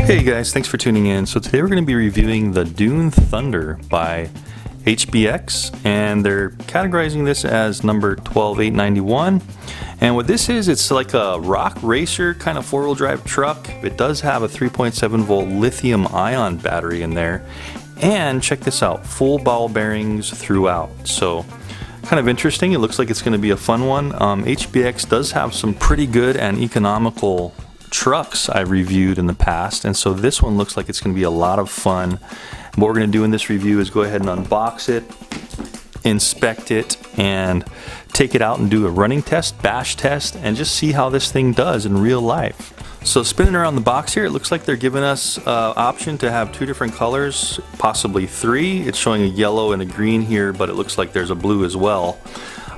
Hey guys, thanks for tuning in. So today we're going to be reviewing the Dune Thunder by HBX, and they're categorizing this as number 12891. And what this is, it's like a rock racer kind of four-wheel drive truck. It does have a 3.7 volt lithium ion battery in there. And check this out, full ball bearings throughout. So kind of interesting. It looks like it's going to be a fun one. HBX does have some pretty good and economical trucks I reviewed in the past, and so this one looks like it's going to be a lot of fun. What we're going to do in this review is go ahead and unbox it, inspect it, and take it out and do a running test, bash test, and just see how this thing does in real life. So spinning around the box here, it looks like they're giving us option to have two different colors, possibly three. It's showing a yellow and a green here, but it looks like there's a blue as well.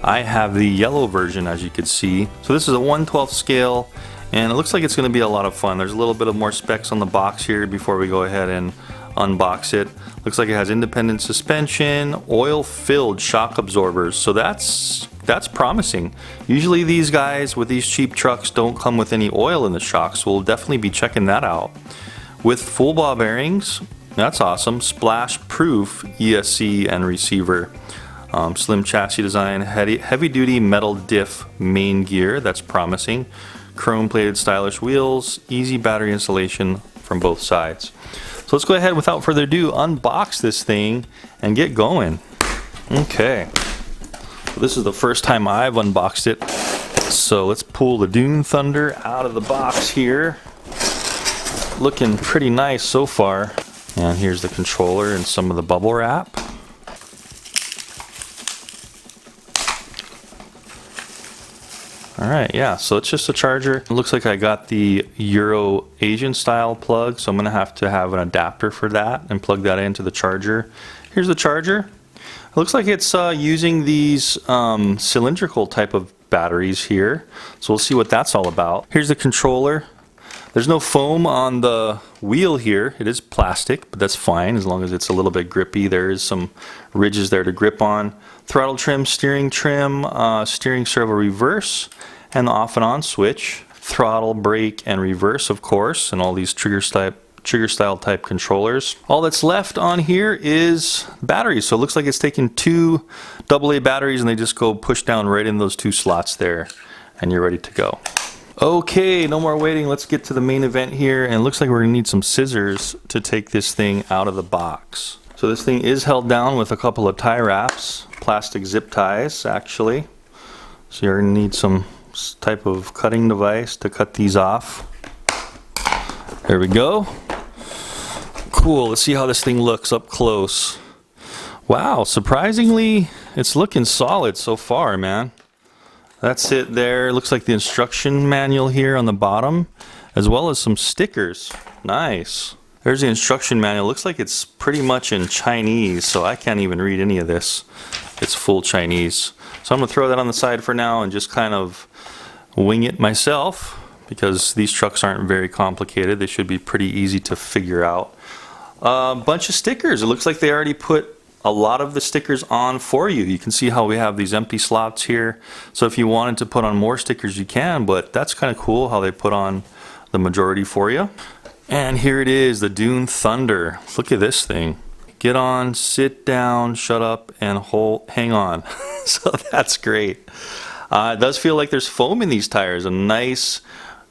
I have the yellow version, as you can see. So this is a 1/12 scale, and it looks like it's going to be a lot of fun. There's a little bit of more specs on the box here before we go ahead and unbox it. Looks like it has independent suspension, oil-filled shock absorbers, so that's promising. Usually these guys with these cheap trucks don't come with any oil in the shocks, so we'll definitely be checking that out. With full ball bearings, that's awesome. Splash-proof ESC and receiver. Slim chassis design, heavy-duty metal diff main gear, that's promising. Chrome-plated stylish wheels, easy battery installation from both sides. So let's go ahead, without further ado, unbox this thing and get going. Okay, so this is the first time I've unboxed it. So let's pull the Dune Thunder out of the box here. Looking pretty nice so far. And here's the controller and some of the bubble wrap. Alright, yeah, so it's just a charger. It looks like I got the Euro Asian style plug, so I'm going to have an adapter for that and plug that into the charger. Here's the charger. It looks like it's using these cylindrical type of batteries here, so we'll see what that's all about. Here's the controller. There's no foam on the wheel here. It is plastic, but that's fine as long as it's a little bit grippy. There is some ridges there to grip on. Throttle trim, steering servo reverse, and the off and on switch. Throttle, brake, and reverse, of course, and all these trigger style type controllers. All that's left on here is batteries. So it looks like it's taking two AA batteries, and they just go push down right in those two slots there, and you're ready to go. Okay, no more waiting. Let's get to the main event here, and it looks like we're gonna need some scissors to take this thing out of the box. So this thing is held down with a couple of tie wraps, plastic zip ties actually. So you're gonna need some type of cutting device to cut these off. There we go. Cool, let's see how this thing looks up close. Wow, surprisingly, it's looking solid so far, man. That's it there. Looks like the instruction manual here on the bottom, as well as some stickers. Nice. There's the instruction manual. Looks like it's pretty much in Chinese, so I can't even read any of this. It's full Chinese. So I'm going to throw that on the side for now and just kind of wing it myself, because these trucks aren't very complicated. They should be pretty easy to figure out. A bunch of stickers. It looks like they already put a lot of the stickers on for you. You can see how we have these empty slots here. So if you wanted to put on more stickers, you can, but that's kind of cool how they put on the majority for you. And here it is, the Dune Thunder. Look at this thing. Get on, sit down, shut up, and hang on. So that's great. It does feel like there's foam in these tires. A nice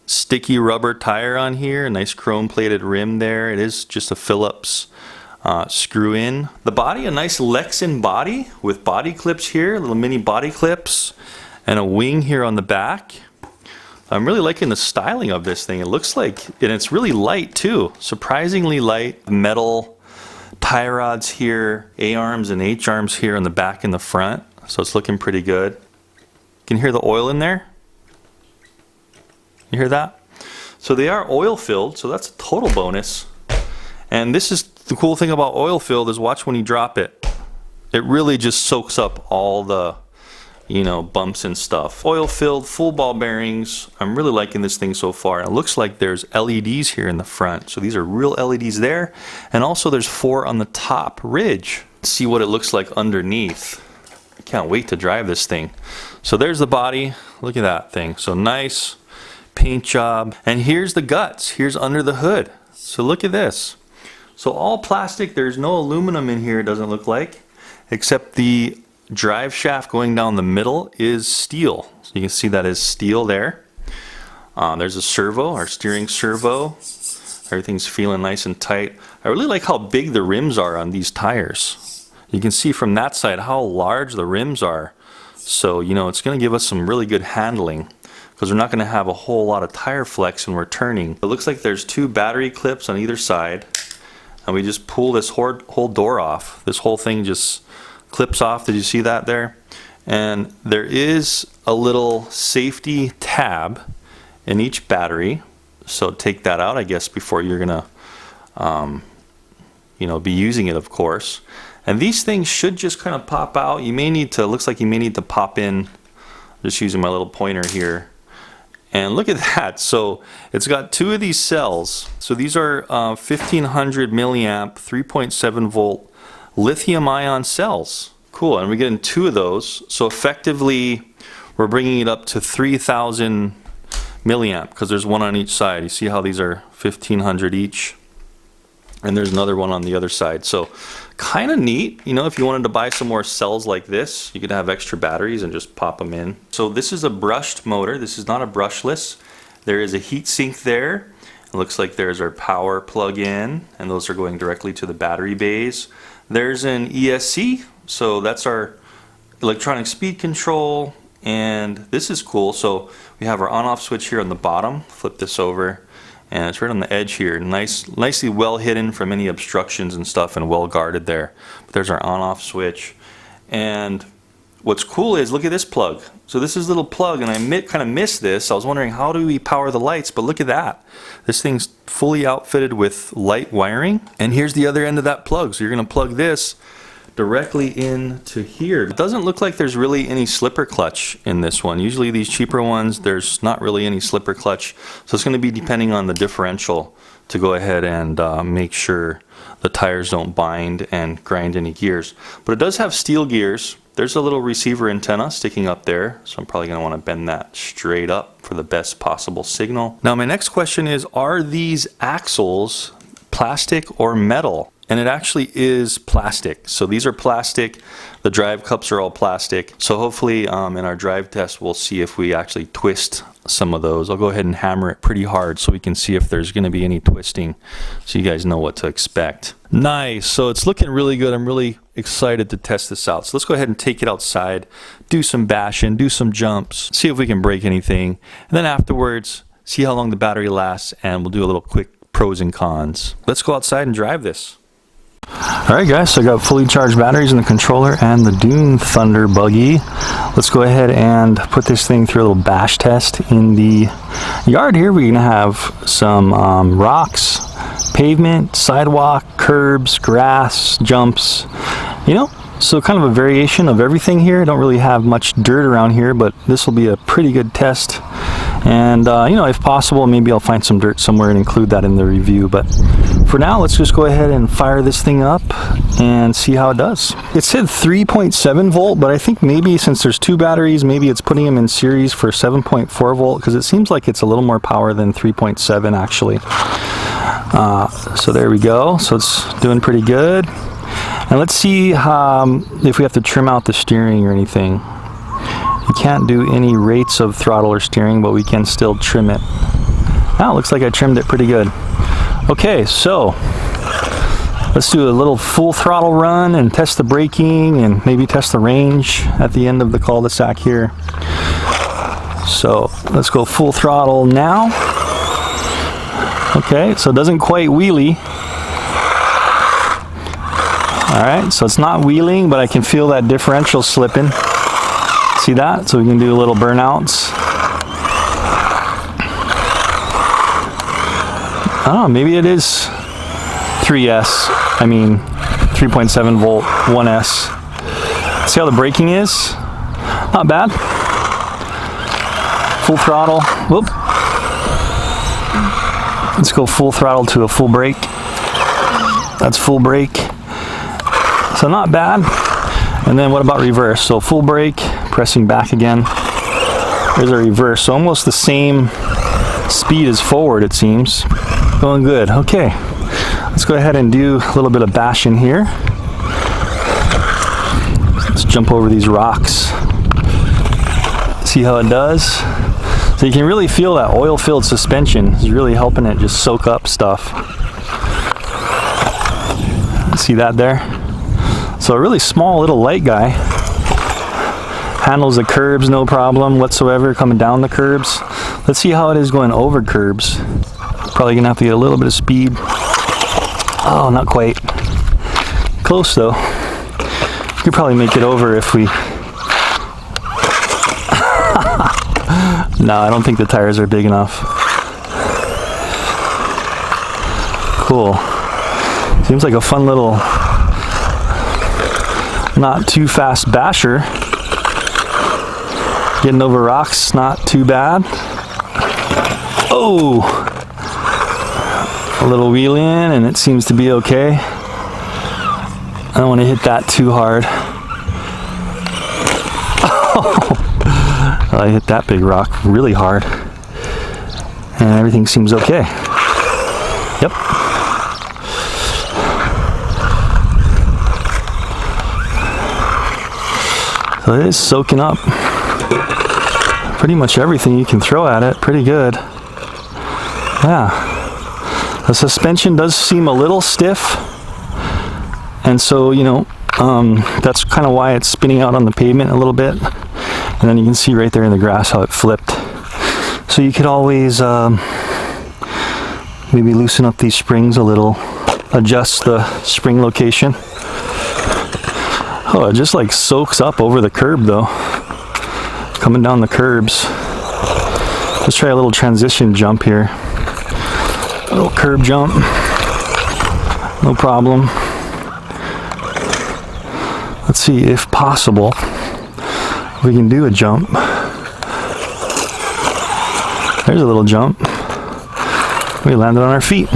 sticky rubber tire on here, a nice chrome plated rim there. It is just a Phillips screw in. The body, a nice Lexan body with body clips here, little mini body clips, and a wing here on the back. I'm really liking the styling of this thing. It looks like, and it's really light too, surprisingly light. Metal tie rods here, A-arms and H-arms here on the back and the front, so it's looking pretty good. You can hear the oil in there. You hear that? So they are oil filled, so that's a total bonus. And this is the cool thing about oil filled, is watch when you drop it. It really just soaks up all the, bumps and stuff. Oil filled, full ball bearings. I'm really liking this thing so far. It looks like there's LEDs here in the front. So these are real LEDs there. And also there's 4 on the top ridge. Let's see what it looks like underneath. I can't wait to drive this thing. So there's the body. Look at that thing. So nice paint job. And here's the guts. Here's under the hood. So look at this. So all plastic, there's no aluminum in here, it doesn't look like, except the drive shaft going down the middle is steel. So you can see that is steel there. There's a servo, our steering servo. Everything's feeling nice and tight. I really like how big the rims are on these tires. You can see from that side how large the rims are. So, you know, it's going to give us some really good handling because we're not going to have a whole lot of tire flex when we're turning. It looks like there's 2 battery clips on either side, and we just pull this whole door off. This whole thing just clips off. Did you see that there? And there is a little safety tab in each battery. So take that out, I guess, before you're gonna, you know, be using it, of course. And these things should just kind of pop out. You may need to, looks like you may need to pop in, just using my little pointer here. And look at that. So it's got 2 of these cells. So these are 1500 milliamp, 3.7 volt lithium ion cells. Cool, and we're getting 2 of those. So effectively, we're bringing it up to 3000 milliamp because there's 1 on each side. You see how these are 1500 each, and there's another one on the other side. So kind of neat. You know, if you wanted to buy some more cells like this, you could have extra batteries and just pop them in. So this is a brushed motor. This is not a brushless. There is a heat sink there. It looks like there's our power plug-in, and those are going directly to the battery bays. There's an ESC, so that's our electronic speed control. And this is cool. So we have our on-off switch here on the bottom. Flip this over, and it's right on the edge here. Nicely well hidden from any obstructions and stuff, and well guarded there. But there's our on-off switch. And what's cool is, look at this plug. So this is a little plug, and I kind of missed this. I was wondering, how do we power the lights? But look at that. This thing's fully outfitted with light wiring. And here's the other end of that plug. So you're going to plug this directly into here. It doesn't look like there's really any slipper clutch in this one. Usually these cheaper ones, there's not really any slipper clutch. So it's going to be depending on the differential to go ahead and make sure the tires don't bind and grind any gears. But it does have steel gears. There's a little receiver antenna sticking up there, so I'm probably going to want to bend that straight up for the best possible signal. Now my next question is, are these axles plastic or metal? And it actually is plastic. So these are plastic. The drive cups are all plastic. So hopefully in our drive test, we'll see if we actually twist some of those. I'll go ahead and hammer it pretty hard so we can see if there's going to be any twisting, so you guys know what to expect. Nice. So it's looking really good. I'm really excited to test this out. So let's go ahead and take it outside, do some bashing, do some jumps, see if we can break anything. And then afterwards, see how long the battery lasts, and we'll do a little quick pros and cons. Let's go outside and drive this. Alright guys, so I got fully charged batteries in the controller and the Dune Thunder buggy. Let's go ahead and put this thing through a little bash test in the yard here. We're going to have some rocks, pavement, sidewalk, curbs, grass, jumps, you know, so kind of a variation of everything here. I don't really have much dirt around here, but this will be a pretty good test. And you know, if possible, maybe I'll find some dirt somewhere and include that in the review. But for now, let's just go ahead and fire this thing up and see how it does. It said 3.7 volt, but I think maybe since there's 2 batteries, maybe it's putting them in series for 7.4 volt, because it seems like it's a little more power than 3.7 actually. So there we go. So it's doing pretty good. And let's see if we have to trim out the steering or anything. You can't do any rates of throttle or steering, but we can still trim it. Now it looks like I trimmed it pretty good. Okay, so let's do a little full throttle run and test the braking and maybe test the range at the end of the cul-de-sac here. So let's go full throttle now. Okay, so it doesn't quite wheelie. Alright, so it's not wheeling, but I can feel that differential slipping. See that? So we can do little burnouts. Oh, maybe it is 3S. I mean 3.7 volt 1S. See how the braking is? Not bad. Full throttle. Whoop. Let's go full throttle to a full brake. That's full brake. So not bad. And then what about reverse? So full brake, pressing back again. There's a reverse. So almost the same Speed is forward, it seems. Going good. Okay, let's go ahead and do a little bit of bashing here. Let's jump over these rocks. See how it does. So you can really feel that oil-filled suspension is really helping it just soak up stuff. See that there? So a really small little light guy. Handles the curbs no problem whatsoever coming down the curbs. Let's see how it is going over curbs. Probably gonna have to get a little bit of speed. Oh, not quite. Close though. We could probably make it over if we... No, I don't think the tires are big enough. Cool. Seems like a fun little, not too fast basher. Getting over rocks, not too bad. Oh! A little wheel in and it seems to be okay. I don't want to hit that too hard. Oh! I hit that big rock really hard. And everything seems okay. Yep. So it is soaking up pretty much everything you can throw at it. Pretty good. Yeah. The suspension does seem a little stiff. And so, you know, that's kind of why it's spinning out on the pavement a little bit. And then you can see right there in the grass how it flipped. So you could always maybe loosen up these springs a little, adjust the spring location. Oh, it just like soaks up over the curb though. Coming down the curbs. Let's try a little transition jump here. A little curb jump. No problem. Let's see if possible. We can do a jump. There's a little jump. We landed on our feet.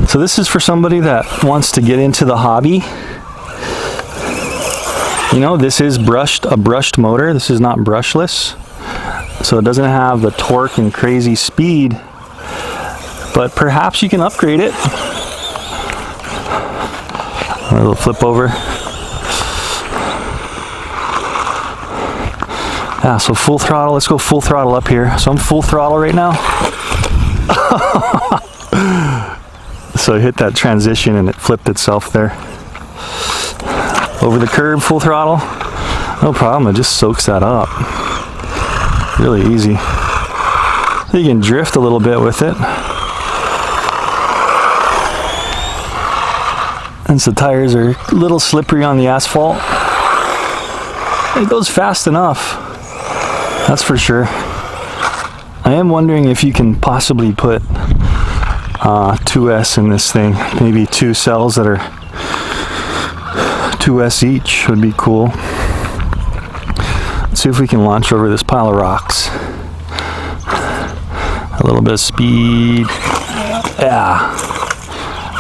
So this is for somebody that wants to get into the hobby. You know, this is a brushed motor. This is not brushless. So it doesn't have the torque and crazy speed. But perhaps you can upgrade it. A little flip over. Yeah, so full throttle. Let's go full throttle up here. So I'm full throttle right now. So I hit that transition and it flipped itself there. Over the curb, full throttle. No problem, it just soaks that up. Really easy. You can drift a little bit with it. Since the tires are a little slippery on the asphalt, it goes fast enough. That's for sure. I am wondering if you can possibly put 2S in this thing. Maybe 2 cells that are 2S each would be cool. Let's see if we can launch over this pile of rocks. A little bit of speed. Yeah.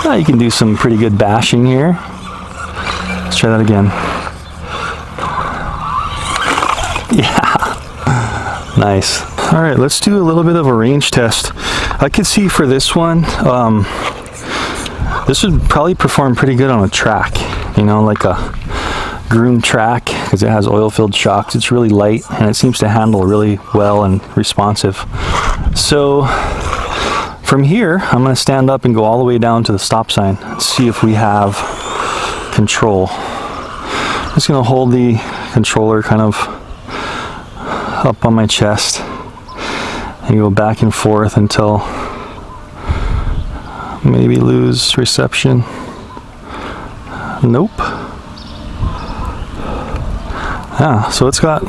Now you can do some pretty good bashing here. Let's try that again. Yeah. Nice. All right, let's do a little bit of a range test. I could see for this one, this would probably perform pretty good on a track, you know, like a groomed track, because it has oil-filled shocks. It's really light and it seems to handle really well and responsive. So from here, I'm going to stand up and go all the way down to the stop sign and see if we have control. I'm just going to hold the controller kind of up on my chest and go back and forth until maybe lose reception. Nope. Yeah, so it's got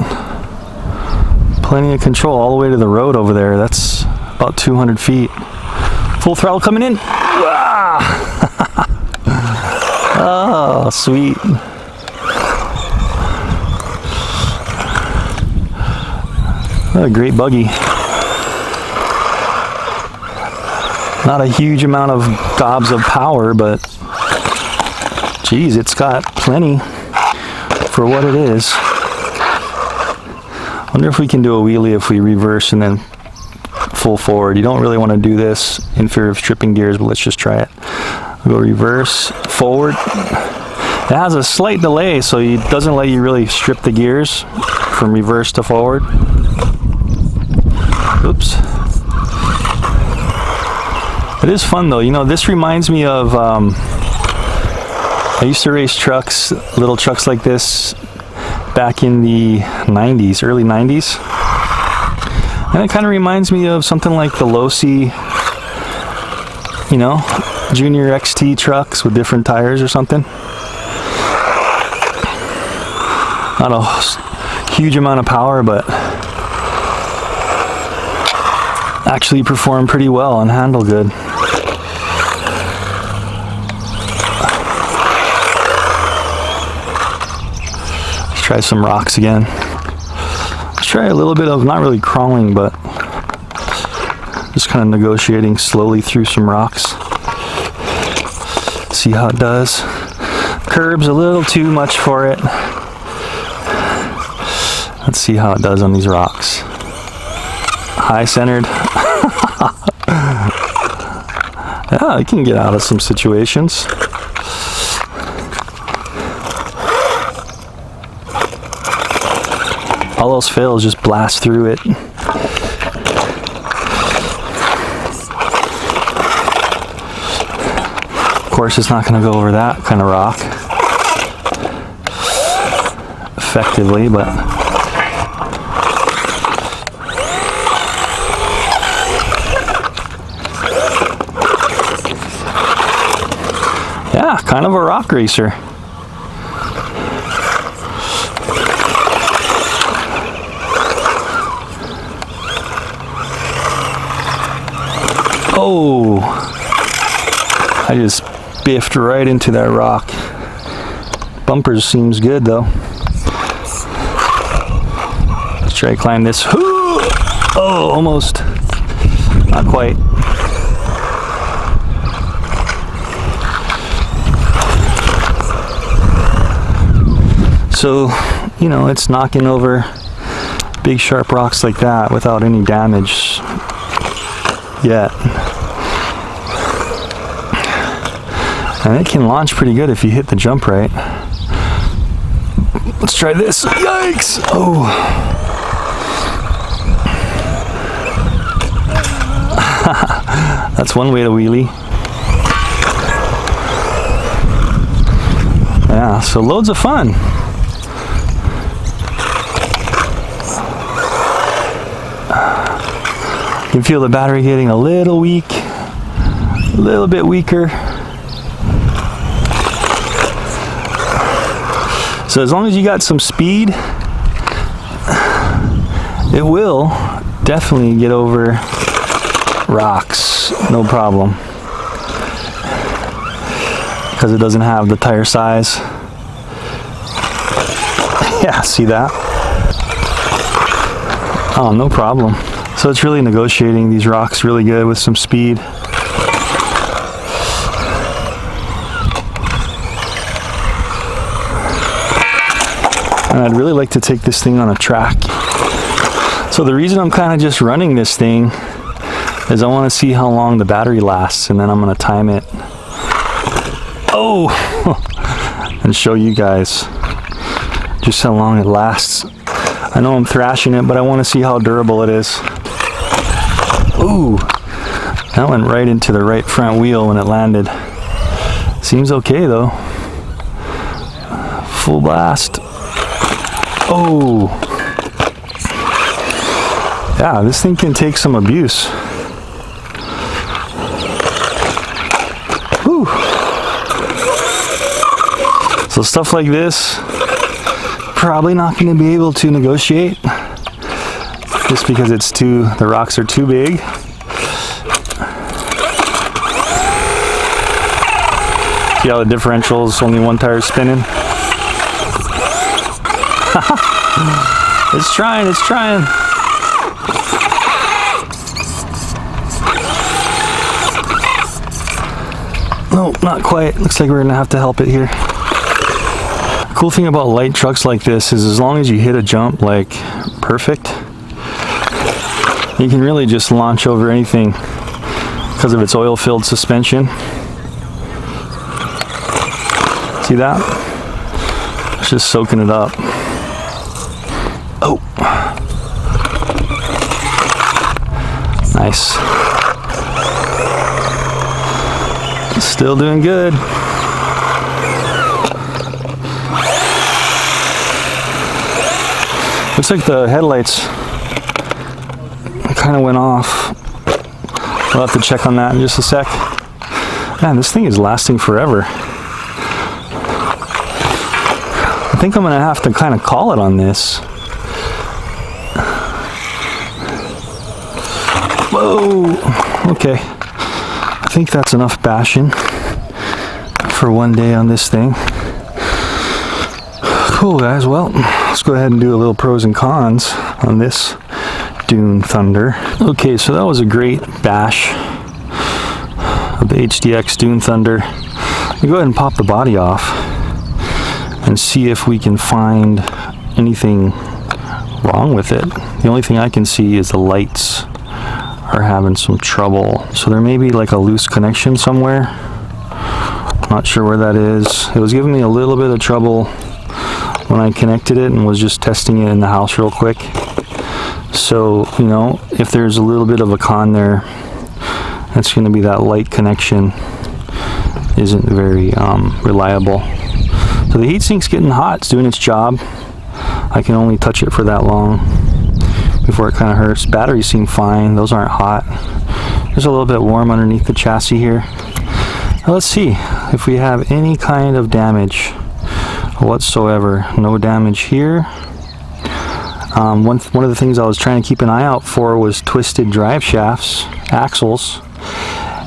plenty of control all the way to the road over there. That's about 200 feet. Full throttle coming in. Oh, sweet. What a great buggy. Not a huge amount of gobs of power, but geez, it's got plenty for what it is. Wonder if we can do a wheelie if we reverse and then full forward. You don't really want to do this in fear of stripping gears, but let's just try it. I'll go reverse, forward. It has a slight delay, so it doesn't let you really strip the gears from reverse to forward. Oops. It is fun though. You know, this reminds me of, I used to race trucks, little trucks like this, back in the 90s, early 90s. And it kind of reminds me of something like the Losi, you know, Junior XT trucks with different tires or something. Not a huge amount of power, but actually perform pretty well and handle good. Let's try some rocks again. Let's try a little bit of, not really crawling, but just kind of negotiating slowly through some rocks. See how it does. Curb's a little too much for it. Let's see how it does on these rocks. High centered. Yeah, you can get out of some situations. All else fails, just blast through it. Of course, it's not going to go over that kind of rock effectively, but yeah, kind of a rock racer. Oh, I just biffed right into that rock. Bumpers seems good though. Let's try to climb this. Oh, almost. Not quite. So, you know, it's knocking over big sharp rocks like that without any damage yet. And it can launch pretty good if you hit the jump right. Let's try this. Yikes! Oh. That's one way to wheelie. Yeah, so loads of fun. You can feel the battery getting a little weak, a little bit weaker. So as long as you got some speed, it will definitely get over rocks, no problem. Because it doesn't have the tire size. Yeah, see that? Oh, no problem. So it's really negotiating these rocks really good with some speed. And I'd really like to take this thing on a track. So the reason I'm kind of just running this thing is I want to see how long the battery lasts, and then I'm going to time it. Oh! And show you guys just how long it lasts. I know I'm thrashing it, but I want to see how durable it is. Ooh! That went right into the right front wheel when it landed. Seems okay though. Full blast. Oh! Yeah, this thing can take some abuse. Whew. So stuff like this, probably not going to be able to negotiate just because the rocks are too big. See how the differential's only one tire spinning? It's trying, it's trying. No, not quite. Looks like we're gonna have to help it here. The cool thing about light trucks like this is as long as you hit a jump like perfect, You can really just launch over anything because of its oil-filled suspension. See that? It's just soaking it up. Oh. Nice. Still doing good. Looks like the headlights kind of went off. We'll have to check on that in just a sec. Man, this thing is lasting forever. I think I'm gonna have to kind of call it on this. Whoa, okay. I think that's enough bashing for one day on this thing. Cool, guys. Well, let's go ahead and do a little pros and cons on this Dune Thunder. Okay, so that was a great bash of the HBX Dune Thunder. We'll go ahead and pop the body off and see if we can find anything wrong with it. The only thing I can see is the lights are having some trouble. So there may be like a loose connection somewhere. Not sure where that is. It was giving me a little bit of trouble when I connected it and was just testing it in the house real quick. So, you know, if there's a little bit of a con there, that's going to be that light connection isn't very reliable. So the heatsink's getting hot. It's doing its job. I can only touch it for that long before it kind of hurts. Batteries seem fine. Those aren't hot. There's a little bit warm underneath the chassis here. Now let's see if we have any kind of damage whatsoever. No damage here. One of the things I was trying to keep an eye out for was twisted drive shafts, axles,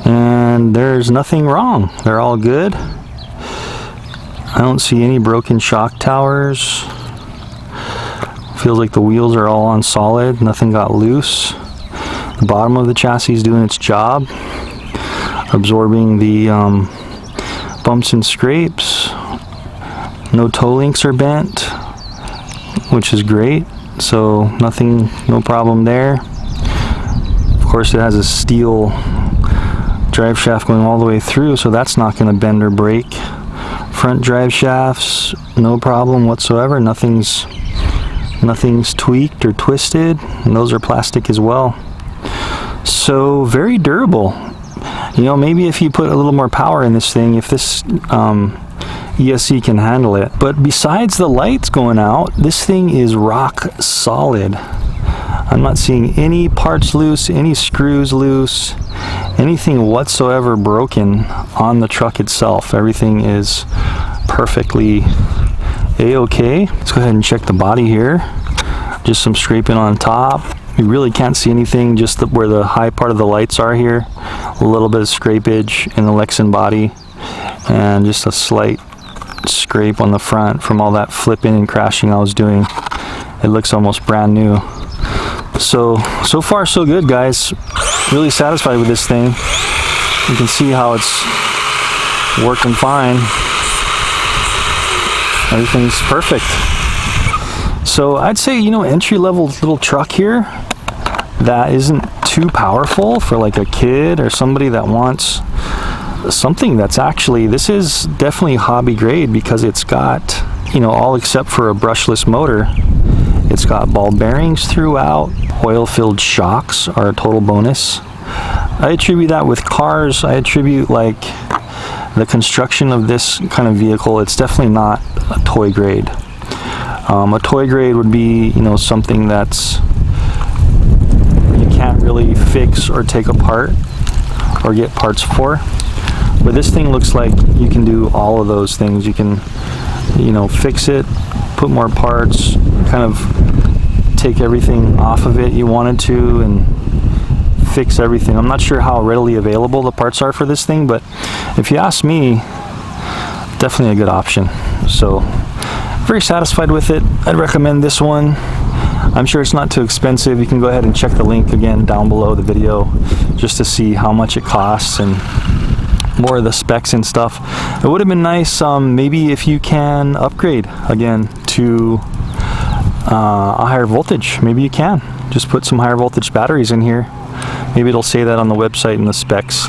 and there's nothing wrong. They're all good. I don't see any broken shock towers. Feels like the wheels are all on solid. Nothing got loose. The bottom of the chassis is doing its job, absorbing the bumps and scrapes. No toe links are bent, which is great. So nothing, no problem there. Of course, it has a steel drive shaft going all the way through, so that's not going to bend or break. Front drive shafts, no problem whatsoever. Nothing's tweaked or twisted, and those are plastic as well. So very durable. You know, maybe if you put a little more power in this thing, if this ESC can handle it. But besides the lights going out, this thing is rock solid. I'm not seeing any parts loose, any screws loose, anything whatsoever broken on the truck itself. Everything is perfectly a-okay. Let's go ahead and check the body here. Just some scraping on top. You really can't see anything, just where the high part of the lights are here. A little bit of scrapage in the Lexan body, and just a slight scrape on the front from all that flipping and crashing I was doing. It looks almost brand new. So far so good, guys. Really satisfied with this thing. You can see how it's working fine. Everything's perfect. So I'd say, you know, entry-level little truck here that isn't too powerful for like a kid or somebody that wants something that's actually, this is definitely hobby grade, because it's got, you know, all except for a brushless motor, it's got ball bearings throughout. Oil-filled shocks are a total bonus. I attribute that with cars. I attribute like the construction of this kind of vehicle. It's definitely not a toy grade. A toy grade would be, you know, something that's you can't really fix or take apart or get parts for. But this thing looks like you can do all of those things. You can, you know, fix it, put more parts, kind of take everything off of it you wanted to, and fix everything. I'm not sure how readily available the parts are for this thing, but if you ask me, definitely a good option. So very satisfied with it. I'd recommend this one. I'm sure it's not too expensive. You can go ahead and check the link again down below the video just to see how much it costs and more of the specs and stuff. It would have been nice maybe if you can upgrade again to a higher voltage. Maybe you can. Just put some higher voltage batteries in here. Maybe it'll say that on the website in the specs.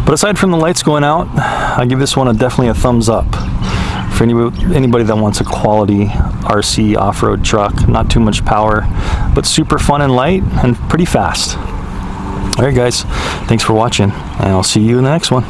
But aside from the lights going out, I give this one definitely a thumbs up. For anybody that wants a quality RC off-road truck, not too much power, but super fun and light and pretty fast. All right, guys, thanks for watching, and I'll see you in the next one.